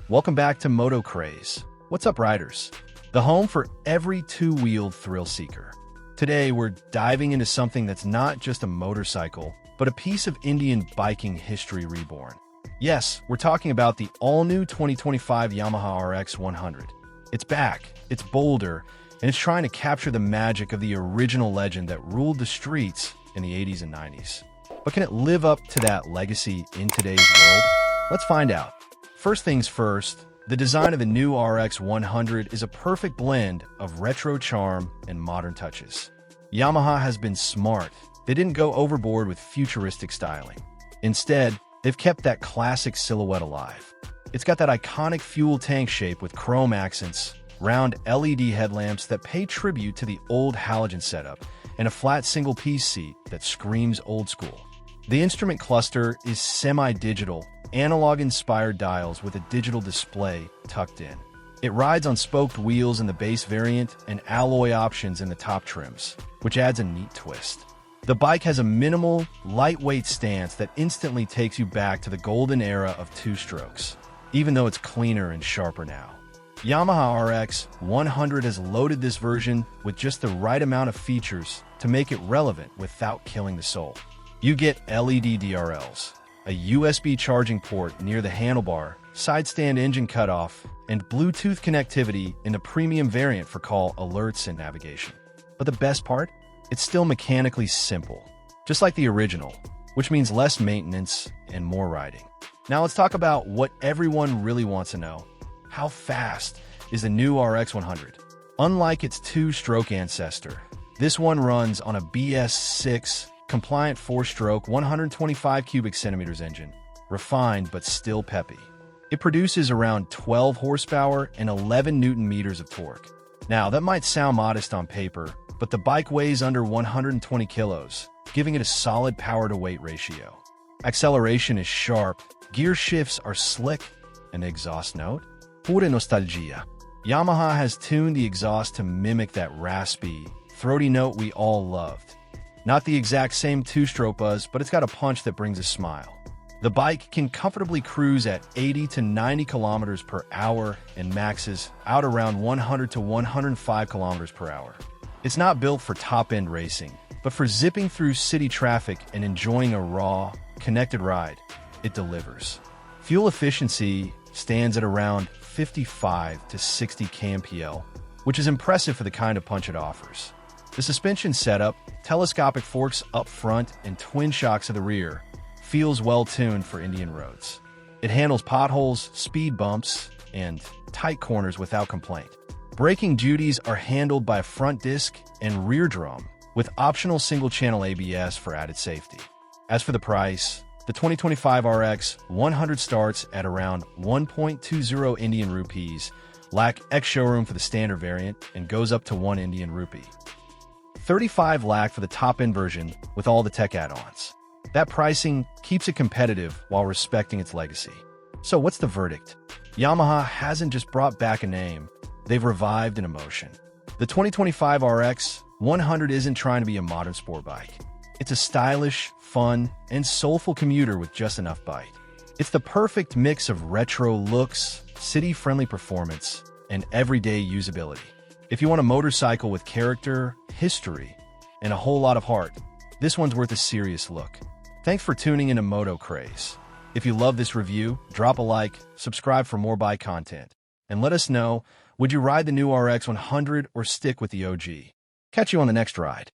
Welcome back to Moto Craze. What's up, riders? The home for every two-wheeled thrill seeker. Today, we're diving into something that's not just a motorcycle, but a piece of Indian biking history reborn. Yes, we're talking about the all-new 2025 Yamaha RX 100. It's back, it's bolder, and it's trying to capture the magic of the original legend that ruled the streets in the 80s and 90s. But can it live up to that legacy in today's world? Let's find out. First things first, the design of the new RX 100 is a perfect blend of retro charm and modern touches. Yamaha has been smart. They didn't go overboard with futuristic styling. Instead, they've kept that classic silhouette alive. It's got that iconic fuel tank shape with chrome accents, round LED headlamps that pay tribute to the old halogen setup, and a flat single-piece seat that screams old school. The instrument cluster is semi-digital, analog-inspired dials with a digital display tucked in. It rides on spoked wheels in the base variant and alloy options in the top trims, which adds a neat twist. The bike has a minimal, lightweight stance that instantly takes you back to the golden era of two-strokes, even though it's cleaner and sharper now. Yamaha RX 100 has loaded this version with just the right amount of features to make it relevant without killing the soul. You get LED DRLs, a USB charging port near the handlebar, side stand engine cutoff, and Bluetooth connectivity in the premium variant for call alerts and navigation. But the best part? It's still mechanically simple, just like the original, which means less maintenance and more riding. Now let's talk about what everyone really wants to know. How fast is the new RX 100? Unlike its two-stroke ancestor, this one runs on a BS6 compliant 4-stroke 125 cubic centimeters engine, refined but still peppy. It produces around 12 horsepower and 11 newton meters of torque. Now, that might sound modest on paper, but the bike weighs under 120 kilos, giving it a solid power-to-weight ratio. Acceleration is sharp, gear shifts are slick, and the exhaust note? Pura nostalgia. Yamaha has tuned the exhaust to mimic that raspy, throaty note we all loved. Not the exact same two-stroke buzz, but it's got a punch that brings a smile. The bike can comfortably cruise at 80 to 90 kilometers per hour and maxes out around 100 to 105 kilometers per hour. It's not built for top-end racing, but for zipping through city traffic and enjoying a raw, connected ride, it delivers. Fuel efficiency stands at around 55 to 60 kmpl, which is impressive for the kind of punch it offers. The suspension setup, telescopic forks up front and twin shocks at the rear, feels well-tuned for Indian roads. It handles potholes, speed bumps, and tight corners without complaint. Braking duties are handled by a front disc and rear drum, with optional single-channel ABS for added safety. As for the price, the 2025 RX 100 starts at around 1.20 Indian rupees, lakh ex-showroom for the standard variant, and goes up to 1 Indian rupee. 35 lakh for the top-end version with all the tech add-ons. That pricing keeps it competitive while respecting its legacy. So what's the verdict? Yamaha hasn't just brought back a name, they've revived an emotion. The 2025 RX 100 isn't trying to be a modern sport bike. It's a stylish, fun, and soulful commuter with just enough bite. It's the perfect mix of retro looks, city-friendly performance, and everyday usability. If you want a motorcycle with character, history, and a whole lot of heart, this one's worth a serious look. Thanks for tuning into Moto Craze. If you love this review, drop a like, subscribe for more bike content, and let us know, would you ride the new RX 100 or stick with the OG? Catch you on the next ride.